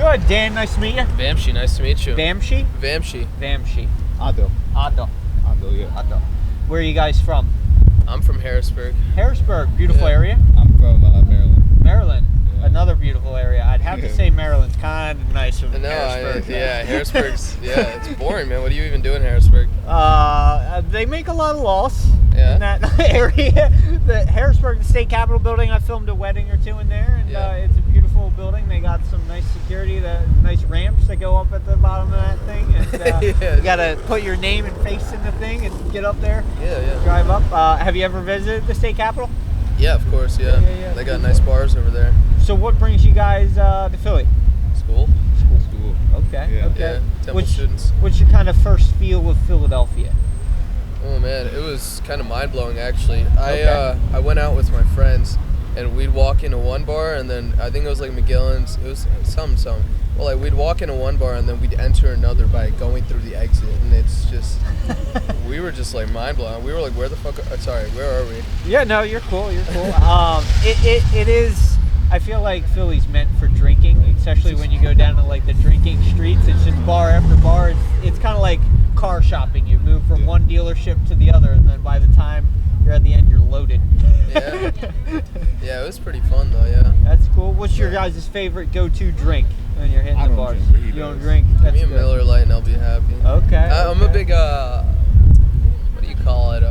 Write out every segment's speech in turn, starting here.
Good, Dan. Nice to meet you. Vamshi, nice to meet you. Vamshi? Vamshi. Ado. Yeah. Ado. Where are you guys from? I'm from Harrisburg. Harrisburg, beautiful area. I'm from Maryland. Maryland, Yeah. Another beautiful area. I'd have to say Maryland's kind of nicer than Harrisburg. Harrisburg's, it's boring, man. What do you even do in Harrisburg? They make a lot of laws Yeah. in that area. The Harrisburg, the state capitol building, I filmed a wedding or two in there, and it's a beautiful building. They got some nice security, nice ramps that go up at the bottom of that thing. And you got to put your name and face in the thing and get up there. Yeah. Drive up. Have you ever visited the state capitol? Yeah, of course, yeah. They got nice bars over there. So what brings you guys to Philly? School. Okay. Yeah. Okay. Yeah, Temple students. What's your kind of first feel with Philadelphia? Oh man, it was kind of mind blowing actually. I went out with my friends and we'd walk into one bar and then I think it was like McGillen's. It was some. Well, like we'd walk into one bar and then we'd enter another by going through the exit, and it's just we were just like mind blown. We were like, where the fuck? Where are we? Yeah, no, you're cool. You're cool. It is. I feel like Philly's meant for drinking, especially when you go down to like the drinking streets. It's just bar after bar. It's kind of like car shopping. You move from one dealership to the other, and then by the time you're at the end, you're loaded. Yeah, it was pretty fun though. Yeah. That's cool. What's your guys' favorite go-to drink when you're hitting the bars? You don't drink. Give me a Miller Lite and I'll be happy. Okay. I'm a big what do you call it?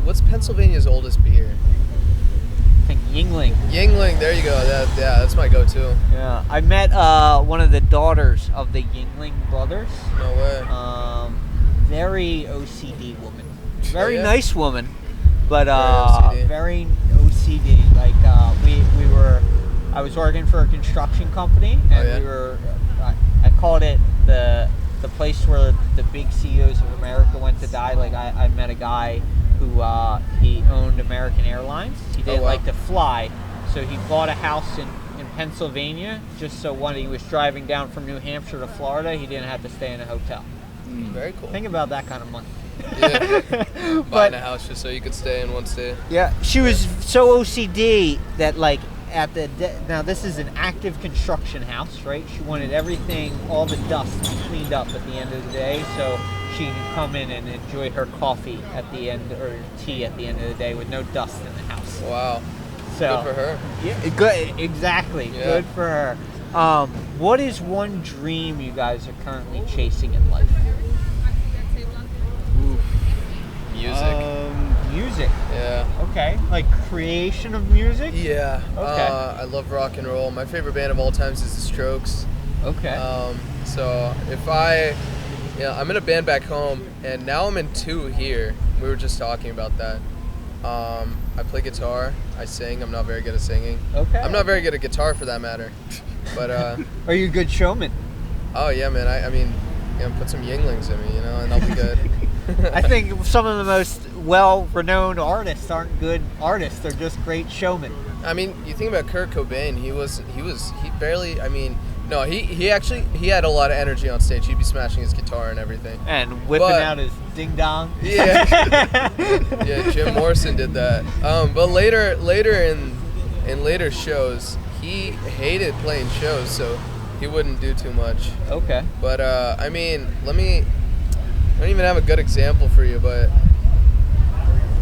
What's Pennsylvania's oldest beer? I think Yingling. Yingling, there you go. That's my go-to. Yeah, I met one of the daughters of the Yingling brothers. No way. Very OCD woman. Very yeah? nice woman, but very OCD. Like I was working for a construction company, and I called it the place where the big CEOs of America went to die. Like I met a guy who he owned American Airlines. He didn't like to fly, so he bought a house in Pennsylvania just so when he was driving down from New Hampshire to Florida, he didn't have to stay in a hotel. Very cool. Think about that kind of money. Yeah. Buying a house just so you could stay in one state. Yeah, she was so OCD that like now this is an active construction house, right? She wanted everything, all the dust cleaned up at the end of the day, so she could come in and enjoy her coffee at the end, or tea at the end of the day with no dust in the house. Wow. So, good for her. Yeah, good. Exactly. Yeah. Good for her. What is one dream you guys are currently chasing in life? Music. Music. Yeah. Okay. Like creation of music? Yeah. Okay. I love rock and roll. My favorite band of all times is The Strokes. Okay. So I'm in a band back home, and now I'm in two here. We were just talking about that. I play guitar. I sing. I'm not very good at singing. Okay. I'm not very good at guitar for that matter. But are you a good showman? Oh yeah, man. I mean, put some Yinglings in me, and I'll be good. I think some of the most well-renowned artists aren't good artists; they're just great showmen. I mean, you think about Kurt Cobain. He barely. I mean, no, he had a lot of energy on stage. He'd be smashing his guitar and everything, and whipping out his ding dong. Yeah, yeah. Jim Morrison did that. But later in later shows, he hated playing shows, so he wouldn't do too much. Okay. But I mean, I don't even have a good example for you, but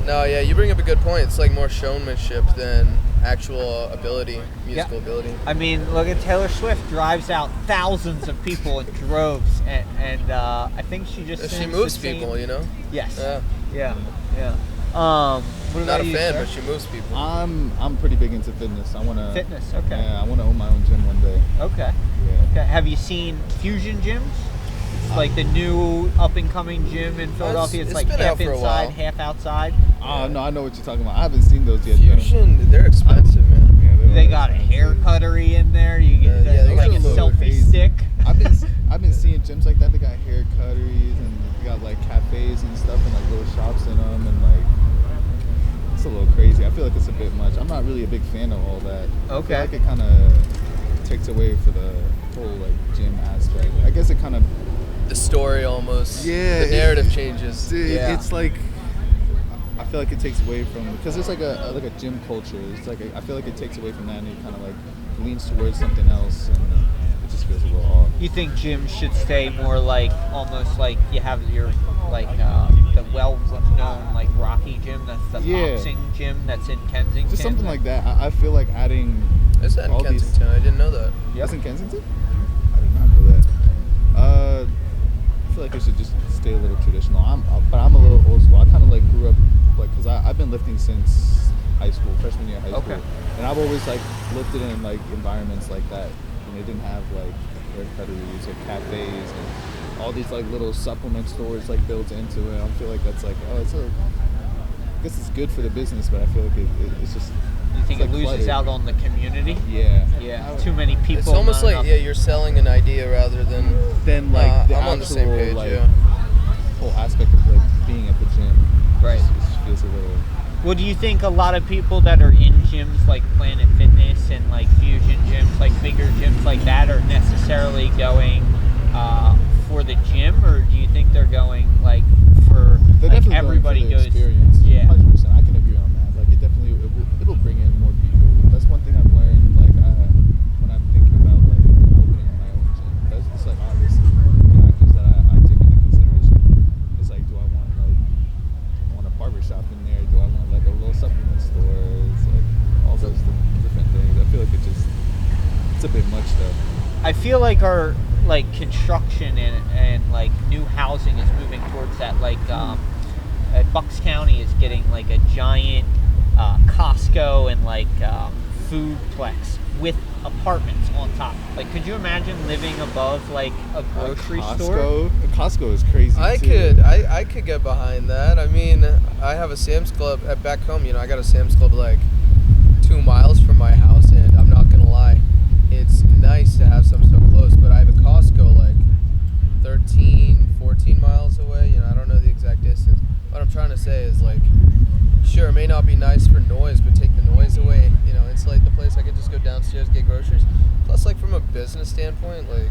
no, yeah, you bring up a good point. It's like more showmanship than actual ability, musical ability. I mean, look at Taylor Swift, drives out thousands of people in droves, and I think she just she moves people, Yes. Yeah. What Not about a you, fan, sir? but she moves people. I'm pretty big into fitness. Fitness. Okay. Yeah, I want to own my own gym one day. Okay. Yeah. Okay. Have you seen Fusion gyms? It's like the new up-and-coming gym in Philadelphia. It's like been half out for a inside, while. half outside. Oh, no, I know what you're talking about. I haven't seen those yet. Fusion, they're expensive, man. Yeah, They got a hair cuttery in there. You get they like a got a little selfie crazy. stick. I've been seeing gyms like that. They got hair cutteries and they got like cafes and stuff and like little shops in them, and like it's a little crazy. I feel like it's a bit much. I'm not really a big fan of all that. Okay. I feel like it kind of takes away for the whole like gym aspect. I guess it kind of The story almost. Yeah, The narrative changes. It's like I feel like it takes away from, because it's like a gym culture. It's like I feel like it takes away from that, and it kind of like leans towards something else, and it just feels a little off. You think gyms should stay more like almost like you have your like the well-known like Rocky gym, that's the boxing gym that's in Kensington, just something like that. I feel like adding. Is that in Kensington? I didn't know that. That's in Kensington. I did not know that. I feel like it should just stay a little traditional. But I'm a little old school. I kind of like grew up like because I've been lifting since high school, freshman year of high school, and I've always like lifted in like environments like that, and they didn't have like hair cutteries or cafes and all these like little supplement stores like built into it. I feel like that's like I guess it's good for the business, but I feel like it's just. You think like it loses cluttered. out on the community? Yeah. Too many people. It's almost like you're selling an idea rather than like the I'm actual, on the same page. like, whole aspect of like being at the gym. Right. It just feels a little. Well, do you think a lot of people that are in gyms like Planet Fitness and like Fusion gyms, like bigger gyms like that, are necessarily going for the gym, or do you think they're going like for They're like definitely everybody going for the goes? experience. Yeah. 100%. I can agree on that. Like it'll bring in more people. That's one thing I've learned. Like when I'm thinking about like opening my own gym, that's like obviously factors that I take into consideration. It's like, do I want a barber shop in there? Do I want like a little supplement store? It's like all those different things. I feel like it's a bit much though. I feel like our like construction and like new housing is moving towards that. Like Bucks County is getting like a giant Costco and like foodplex with apartments on top. Like, could you imagine living above like a grocery store? Costco is crazy. I could get behind that. I mean, I have a Sam's Club at back home. You know, I got a Sam's Club like 2 miles from my house, and I'm not gonna lie, it's nice to have some so close. But I have a Costco like 13, 14 miles away. You know, I don't know the exact distance. What I'm trying to say is like, sure, it may not be nice for noise, but take the noise away. You know, insulate the place. I could just go downstairs, get groceries. Plus, like from a business standpoint, like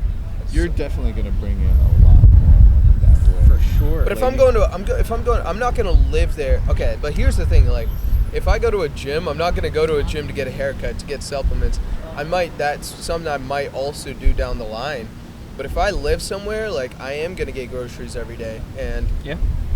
you're definitely gonna bring in a lot more that way. For sure. But if I'm not gonna live there. Okay, but here's the thing. Like, if I go to a gym, I'm not gonna go to a gym to get a haircut, to get supplements. That's something I might also do down the line. But if I live somewhere, like I am gonna get groceries every day, and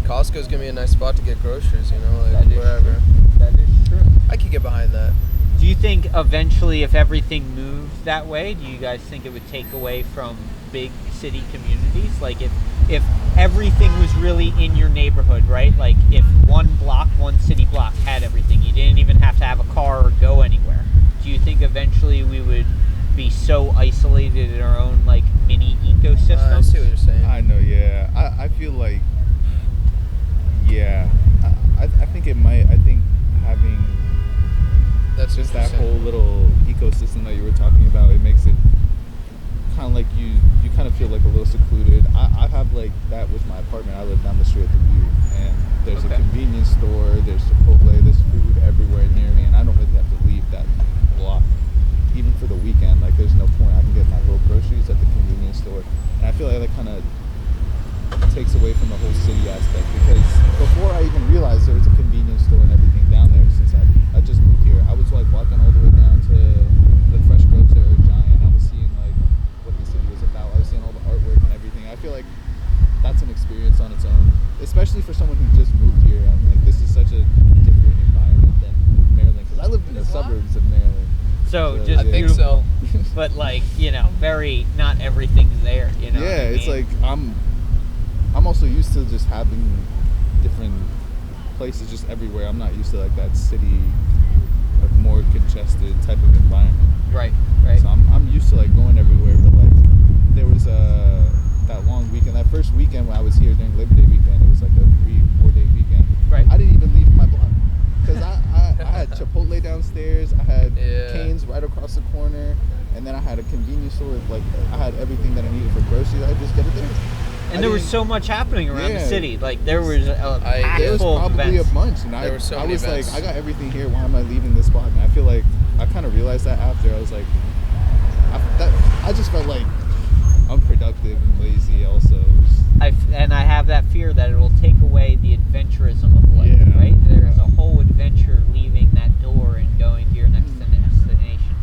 Costco's gonna be a nice spot to get groceries. You know, like wherever. That is true. I could get behind that. Do you think eventually, if everything moved that way, do you guys think it would take away from big city communities? Like if everything was really in your neighborhood, right? Like if one city block had everything, you didn't even have to have a car or go anywhere. Do you think eventually we would be so isolated in our own like mini ecosystem? I see what you're saying. I know, yeah. I feel like, yeah. I think it might. I think having That's just that whole little ecosystem that you were talking about, it makes it kind of like you kind of feel like a little secluded. I have like that with my apartment. I live down the street at the View, and there's a convenience store, there's Chipotle, there's food everywhere near me, and I don't really have to leave that block. Even for the weekend, like there's no point. I can get my little groceries at the convenience store, and I feel like that kind of takes away from the whole city aspect, because before I even realized there was a convenience store and everything down there, since I just moved here, I was like walking all the way down to the Fresh Grocer or Giant. I was seeing like what the city was about. I was seeing all the artwork and everything. I feel like that's an experience on its own, especially for someone who just moved here. I'm like, this is such a different environment than Maryland, because I lived in the suburbs of Maryland. So just I think so. But like, you know, not everything's there, you know. Yeah, it's mean? like I'm also used to just having different places just everywhere. I'm not used to like that city, like more congested type of environment. Right. So I'm used to like going everywhere, but like there was that long weekend, that first weekend when I was here during Labor Day weekend, it was like a 3-4 day weekend. Right. I didn't even leave my block because I had Chipotle downstairs, I had Cane's right across the corner, and then I had a convenience store with like I had everything that I needed for groceries. I just get it there. And there was so much happening around the city. Like there was a there was probably a bunch, and I was events. like, I got everything here. Why am I leaving this spot? And I feel like I kind of realized that after. I was like, I just felt like unproductive and lazy. Also, I have that fear that it will take away the adventurism of life. Right? There's a whole adventure leaving that door and going to your next destination.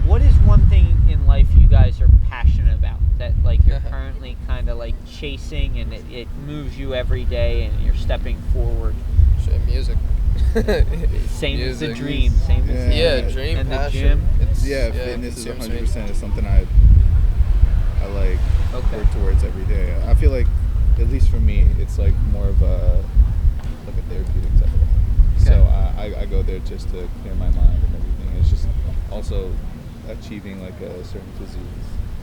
What is one thing in life you guys are passionate about that like you're currently kind of like chasing and it moves you every day and you're stepping forward? Music. Same as the Music. dream. Same as Dream, and passion. the gym. Fitness is consumes me. 100% is something I like work towards every day. I feel like, at least for me, it's like more of a therapeutic type of thing. Okay. So I go there just to clear my mind and everything. It's just also achieving like a certain physique.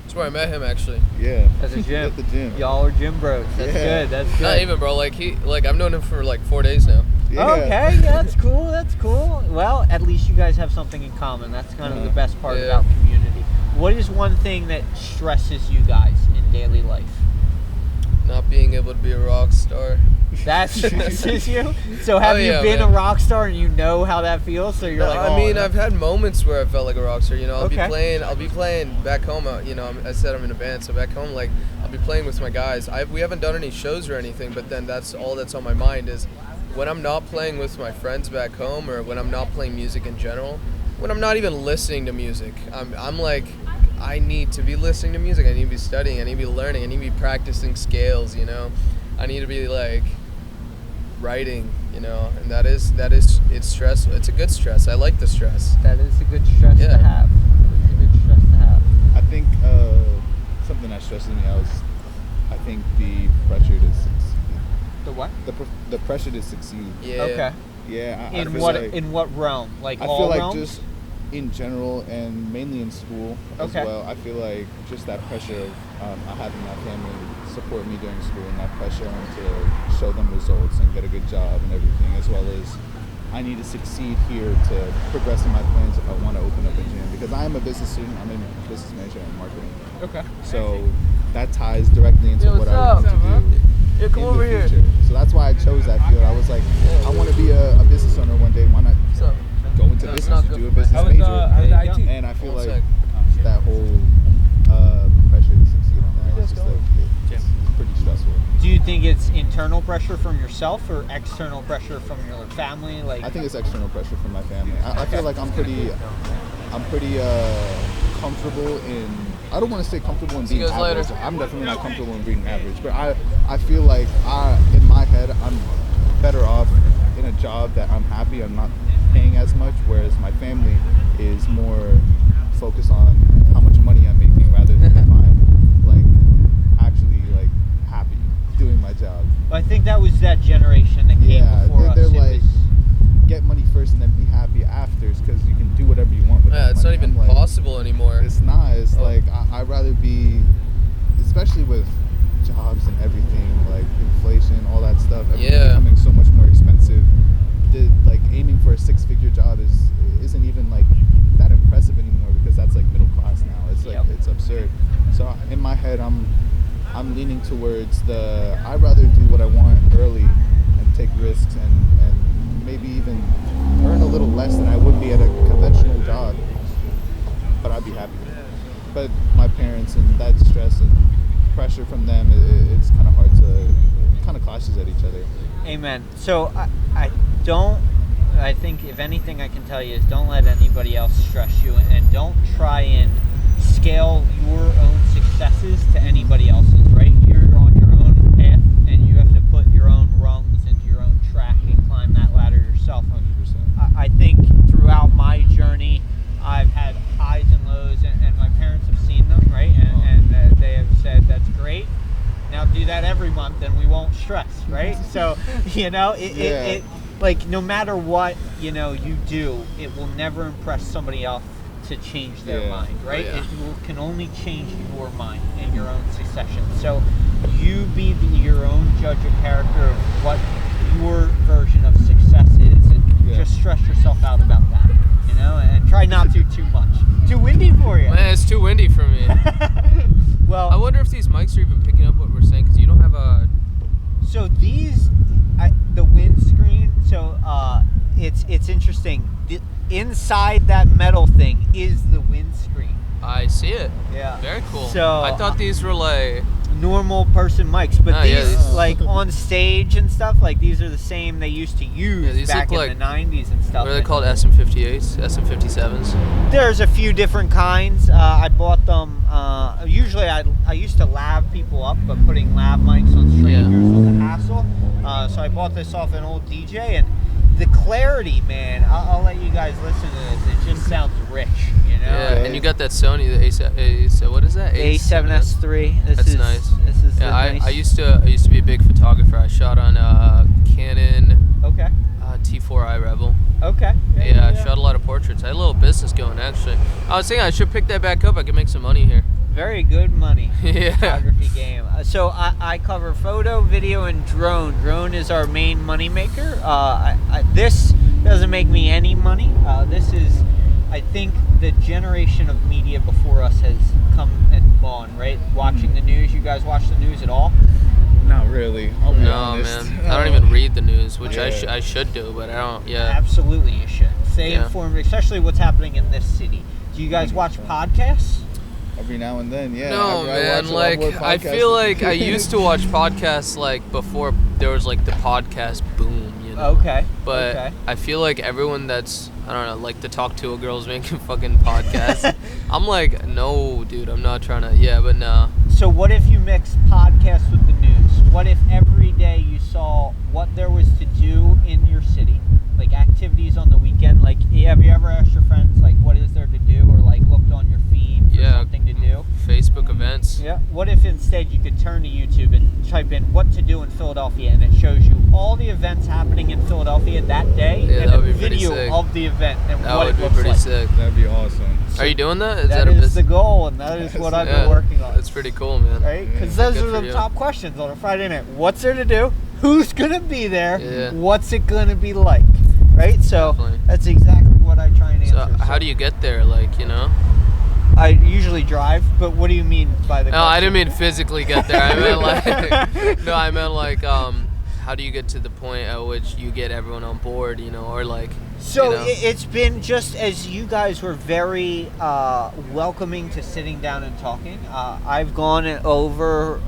That's where I met him, actually. Yeah. At the gym. At the gym. Y'all are gym bros. That's good. That's good. Not even, bro. Like I've known him for like 4 days now. Yeah. Okay, that's cool. That's cool. Well, at least you guys have something in common. That's kind of the best part about community. What is one thing that stresses you guys in daily life? Not being able to be a rock star. That stresses you? So have you been a rock star and you know how that feels? So you're like, I mean, I've had moments where I felt like a rock star. You know, I'll be playing back home. You know, I said I'm in a band, so back home, like I'll be playing with my guys. We haven't done any shows or anything, but then that's all that's on my mind is when I'm not playing with my friends back home, or when I'm not playing music in general, when I'm not even listening to music. I'm like, I need to be listening to music. I need to be studying. I need to be learning. I need to be practicing scales. You know, I need to be like writing. You know, and that is it's stressful. It's a good stress. I like the stress. That is a good stress to have. It's a good stress to have. I think something that stresses me out is, I think, the pressure to succeed. The what? The pressure to succeed. Yeah. Okay. Yeah. In what realm? Like I all feel like realms? just in general and mainly in school as well. I feel like just that pressure of having my family support me during school, and that pressure to show them results and get a good job and everything, as well as I need to succeed here to progress in my plans if I want to open up a gym, because I am a business student. I'm a business major in marketing. Okay. So that ties directly into what I want to do. Yeah, come over here. So that's why I chose that field. I was like, I want to be a business owner one day. Why not go into business, do a business major? And I feel like that whole pressure to succeed on that is just like, it's pretty stressful. Do you think it's internal pressure from yourself or external pressure from your family? Like, I think it's external pressure from my family. I feel like I'm pretty comfortable in. I don't want to say comfortable in being average. I'm definitely not comfortable in being average, but I feel like in my head I'm better off in a job that I'm happy. I'm not paying as much, whereas my family is more focused on how much money I'm making rather than if I'm like actually like happy doing my job. I think that was that generation that came before us. They're like, get money first and then be happy after, because you can do whatever you want with that it's money. not even possible anymore. It's not. It's like I'd rather be, especially with jobs and everything, like inflation, all that stuff. Everything becoming so much more expensive. Like aiming for a 6-figure job isn't even like that impressive anymore, because that's like middle class now. It's like it's absurd. So in my head, I'm leaning towards I'd rather do what I want early and take risks and maybe even earn a little less than I would be at a conventional job, but I'd be happy. But my parents and that stress and pressure from them, it's kind of hard to, kind of clashes at each other. Amen. So I think if anything I can tell you is don't let anybody else stress you, and don't try and scale your own successes to anybody else's, right? You're on your own path and you have to put your own rungs into your own track and climb that ladder yourself. 100%. I think throughout my journey I've had highs and lows, and my parents have seen them, right? And they have said, that's great. Now do that every month and we won't stress, right? So, you know, it like no matter what, you know, you do, it will never impress somebody else to change their mind, right? It can only change your mind and your own succession. So you be your own judge of character of what your version of success is, and just stress yourself out about that, you know, and try not to too much. Too windy for you. Man, it's too windy for me. Well, I wonder if these mics are even picking up what we're saying, because you don't have a... So the windscreen, so it's interesting. Inside that metal thing is the windscreen. I see it. Yeah. Very cool. So I thought these were like... normal person mics, but yeah, these these- like on stage and stuff, like these are the same they used to use these back in look the like- 90s and stuff. What are they called? SM58s, SM57s. There's a few different kinds. I bought them. Usually, I used to lav people up, but putting lav mics on strangers was a hassle. So I bought this off an old DJ, and the clarity, man. I'll let you guys listen to this. It just sounds rich, you know. Yeah, and you got that Sony, the what is that? A7S3. That's nice. This is Yeah, nice. I used to be a big photographer. I shot on Canon Okay. T4i Rebel. Okay. Yeah, I shot a lot of portraits. I had a little business going actually. I was thinking I should pick that back up. I could make some money here. Very good money. Yeah. Photography game. So I cover photo, video, and drone. Drone is our main money maker. This doesn't make me any money. This is, I think, the generation of media before us has come and gone. Right? Watching the news. You guys watch the news at all? Not really. I'll be No, honest. man. I don't even read the news, which Yeah. I should do, but I don't. Yeah. Absolutely, you should. Stay Yeah. informed, especially what's happening in this city. Do you guys watch podcasts? Every now and then, yeah. No, I man. watch a lot Like, more I podcasts. feel like I used to watch podcasts like before there was like the podcast boom, you know. Okay. But okay. I feel like everyone that's, I don't know, like to talk to a girl's making fucking podcasts. I'm like, no, dude, I'm not trying to. Yeah, but no. So what if you mix podcasts with the news? What if every day you saw what there was to do in your city, like activities on the weekend? Like, have you ever asked your friends like what is there to do, or like looked on your feed for something to do? Facebook events. Yeah. What if instead you could turn to YouTube and type in what to do in Philadelphia, and it shows you all the events happening in Philadelphia that day, Yeah, and that a would be pretty video sick. of the event and That what would it be looks pretty like. sick. That'd be awesome. Are you doing that? Is That a is business? the goal, and that is what I've been working on. That's pretty cool, man. Right? Because Yeah. those Good are for the you. top questions on a Friday night. What's there to do? Who's gonna be there? Yeah. What's it gonna be like? Right? So Definitely. that's exactly what I try and So answer. how do you get there? Like, you know? I usually drive, but what do you mean by the No, I question? didn't mean physically get there. I meant like, no, I meant like, how do you get to the point at which you get everyone on board, you know, or like, So you know? it's been just as you guys were very welcoming to sitting down and talking. I've gone over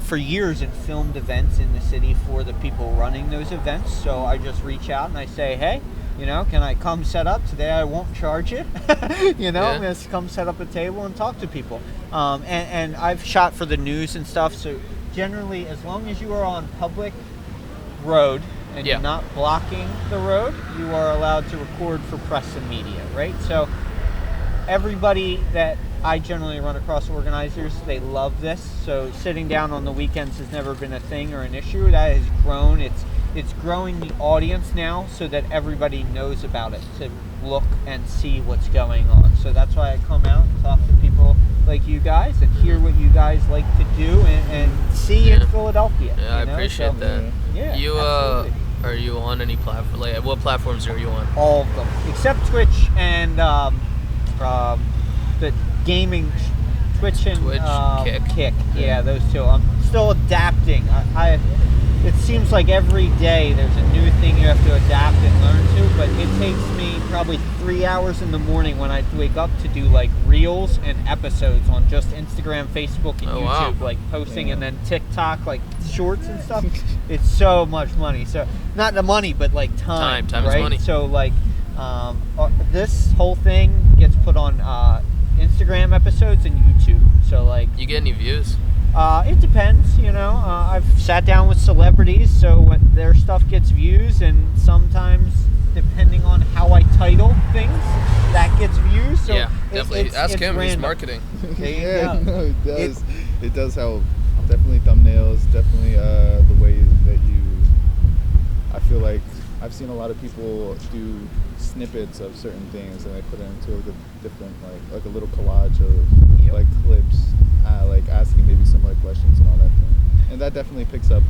for years and filmed events in the city for the people running those events. So I just reach out and I say, hey, you know, can I come set up today? I won't charge you. You know, Yeah. I'm gonna come set up a table and talk to people. And I've shot for the news and stuff. So generally, as long as you are on public road and Yeah. you're not blocking the road, you are allowed to record for press and media, right? So everybody that I generally run across organizers, they love this. So sitting down on the weekends has never been a thing or an issue. That has grown. It's growing the audience now so that everybody knows about it, to look and see what's going on. So that's why I come out and talk to people like you guys and hear what you guys like to do and see in Yeah. Philadelphia. Yeah, I you know? appreciate So, that. Yeah, You absolutely. are you on any platform? Like, what platforms are you on? All of them except Twitch and the gaming, Twitch and Twitch, Kick. Yeah, those two. I'm still adapting. I it seems like every day there's a new thing you have to adapt and learn to, but it takes me probably 3 hours in the morning when I wake up to do like reels and episodes on just Instagram, Facebook, and Oh, YouTube, wow. like posting, Yeah. and then TikTok, like shorts and stuff. It's so much money. So not the money, but like time. Time is right? money. So like this whole thing gets put on Instagram episodes and YouTube. So like You get any views? it depends, you know. I've sat down with celebrities, so when their stuff gets views, and sometimes depending on how I title things, that gets views. So Yeah, definitely. Ask it's him. He's random. marketing. There you Yeah, go. no, it does. It does help. Definitely thumbnails. Definitely the way that you. I feel like I've seen a lot of people do snippets of certain things, and they put it into like a different, like a little collage of Yep. like clips, like asking maybe similar questions and all that thing, and that definitely picks up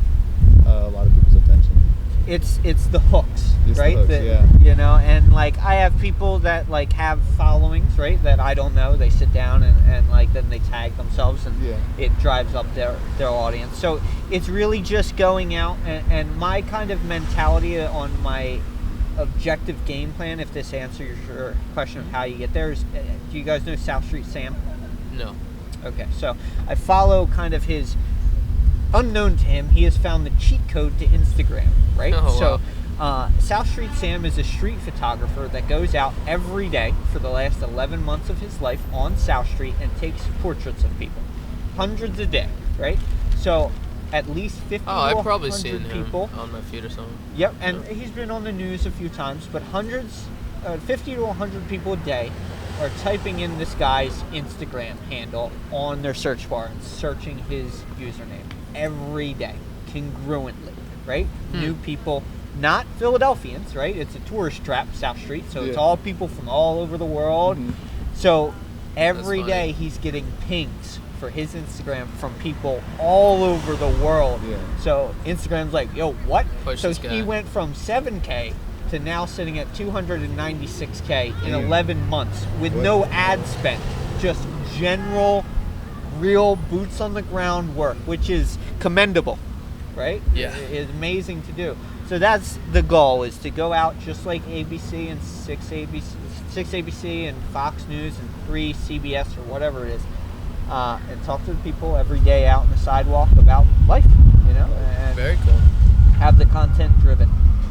a lot of people's attention. It's the hooks, It's the right? hooks, yeah. You know, and like I have people that like have followings, right? That I don't know. They sit down and like then they tag themselves, and Yeah. it drives up their audience. So it's really just going out and my kind of mentality on my objective game plan. If this answers your question of how you get there, is do you guys know South Street Sam? No. Okay, so I follow kind of his unknown to him, he has found the cheat code to Instagram, right? Oh, so, wow. South Street Sam is a street photographer that goes out every day for the last 11 months of his life on South Street and takes portraits of people. Hundreds a day, right? So, at least 50 to I've probably 100 seen people. him on my feed or something. Yep, and Yeah. he's been on the news a few times, but 50 to 100 people a day are typing in this guy's Instagram handle on their search bar and searching his username every day, congruently, right? New people, not Philadelphians, right? It's a tourist trap, South Street, so it's all people from all over the world. So every day he's getting pings for his Instagram from people all over the world. So Instagram's like, yo, what? Push so this guy. he went from 7K to now sitting at 296K in 11 months with no ad spend, just general, real boots on the ground work, which is commendable, right? Yeah. It's amazing to do. So that's the goal, is to go out just like ABC and 6 ABC and Fox News and 3 CBS or whatever it is, and talk to the people every day out on the sidewalk about life, and Very cool. have the content driven.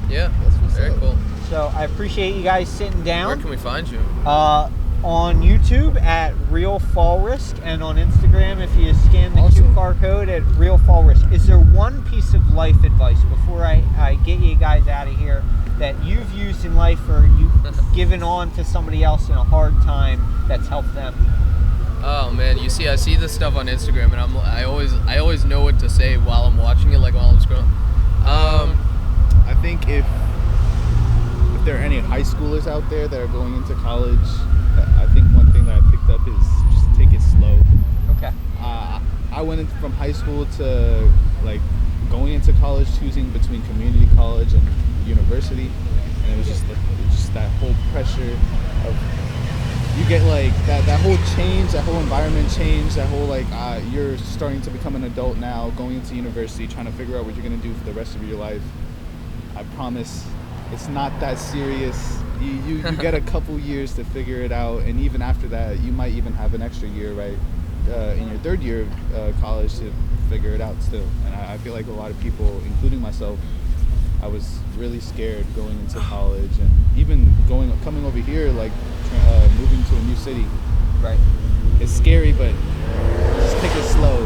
Yeah, what's very up. cool. So I appreciate you guys sitting down. Where can we find you? On YouTube at Real Fall Risk, and on Instagram if you scan the Awesome. QR code at Real Fall Risk. Is there one piece of life advice before I get you guys out of here that you've used in life or you've given on to somebody else in a hard time that's helped them? Oh man, I see this stuff on Instagram, and I always know what to say while I'm watching it, like while I'm scrolling. I think if there are any high schoolers out there that are going into college, I think one thing that I picked up is just take it slow. Okay. I went in from high school to like going into college, choosing between community college and university, and it was just that whole pressure of you get like that whole change, that whole environment change, that whole like you're starting to become an adult now, going into university, trying to figure out what you're gonna do for the rest of your life. I promise it's not that serious. You get a couple years to figure it out, and even after that, you might even have an extra year, right, in your third year of college to figure it out still. And I feel like a lot of people, including myself, I was really scared going into college, and even coming over here, like moving to a new city. Right. It's scary, but just take it slow.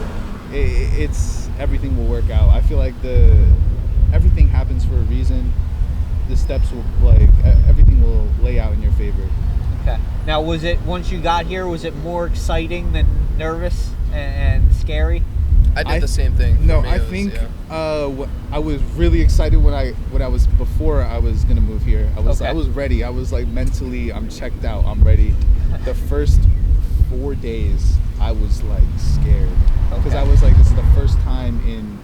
It's everything will work out. I feel like everything happens for a reason. The steps will everything will lay out in your favor. Okay. Now, was it, once you got here, was it more exciting than nervous and scary? I did the same thing. No, For me, I it was, think yeah. I was really excited when I was before I was gonna move here. I was ready. I was like mentally, I'm checked out. I'm ready. The first 4 days, I was like scared because I was like, this is the first time in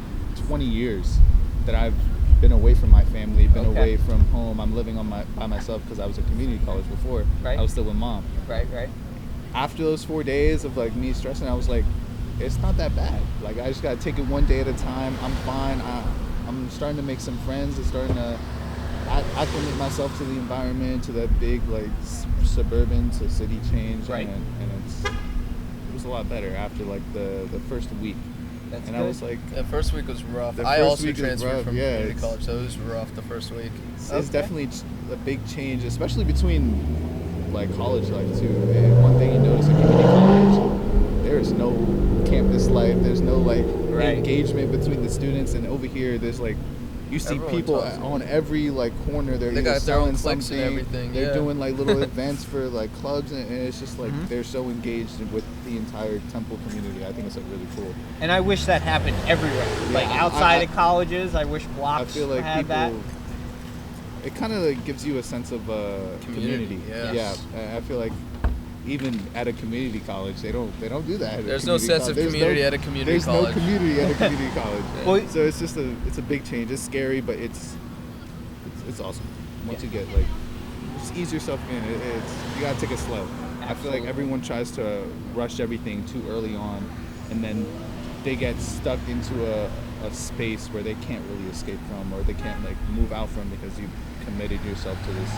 20 years that I've been away from my family, been away from home. I'm living by myself because I was at community college before. Right. I was still with mom. Right. After those 4 days of like me stressing, I was like, it's not that bad. Like, I just gotta take it one day at a time. I'm fine. I'm starting to make some friends. I'm starting to acclimate myself to the environment, to that big like suburban to city change. Right. And it was a lot better after like the first week. That's and good. I was like, The first week was rough. The I first also week was transferred rough, from yeah, community it's- college, so it was rough the first week. it's definitely a big change, especially between like college life too. And one thing you notice in community college, there is no campus life. There's no like engagement between the students, and over here, there's like you see Everyone people talks. on every like corner. They're They either got their own selling cliques and something. everything, They're yeah. doing like little events for like clubs, and it's just like they're so engaged with the entire Temple community. I think it's like really cool. And I wish that happened everywhere. Like outside of colleges, I wish I blocks feel like had people. that. It kind of like gives you a sense of community. yes. Yeah, I feel like even at a community college, they don't do that. At a There's no community sense of college. community at a community college. There's no community at a community college. Well, So it's just it's a big change. It's scary, but it's awesome. Once you get like, just ease yourself in. You gotta take it slow. I feel like everyone tries to rush everything too early on, and then they get stuck into a space where they can't really escape from, or they can't like move out from, because you committed yourself to this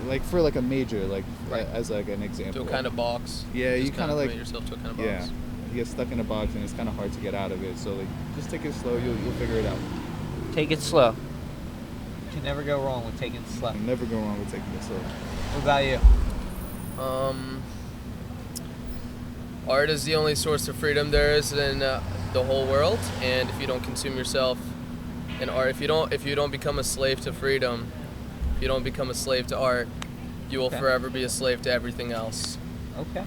like for like a major, like as like an example. To a kind of box. Yeah, Just you kind of like commit yourself to a kind of yeah, box. you get stuck in a box and it's kind of hard to get out of it. So like, just take it slow. You'll figure it out. Take it slow. You can never go wrong with taking it slow. You'll never go wrong with taking it slow. What about you? Art is the only source of freedom there is in the whole world, and if you don't consume yourself in art, if you don't become a slave to freedom, if you don't become a slave to art, you will forever be a slave to everything else. Okay.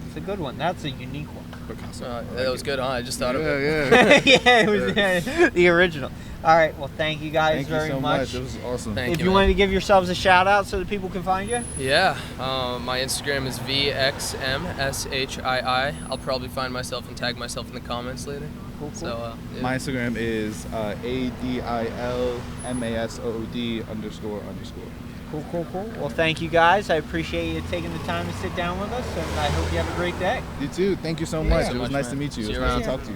It's a good one. That's a unique one. That was good, huh? I just thought of it. Yeah. Yeah, it was the original. All right. Well, thank you guys Thank you so much. It was awesome. Thank If you, you man. wanted to give yourselves a shout out so that people can find you. Yeah, my Instagram is VXMSHII. I'll probably find myself and tag myself in the comments later. Cool. So, yeah. My Instagram is ADILMASOOD__. Cool. Well, thank you guys. I appreciate you taking the time to sit down with us, and I hope you have a great day. You too. Thank you so much. so It was much, nice man. to meet you. See It you was nice to around. talk to you.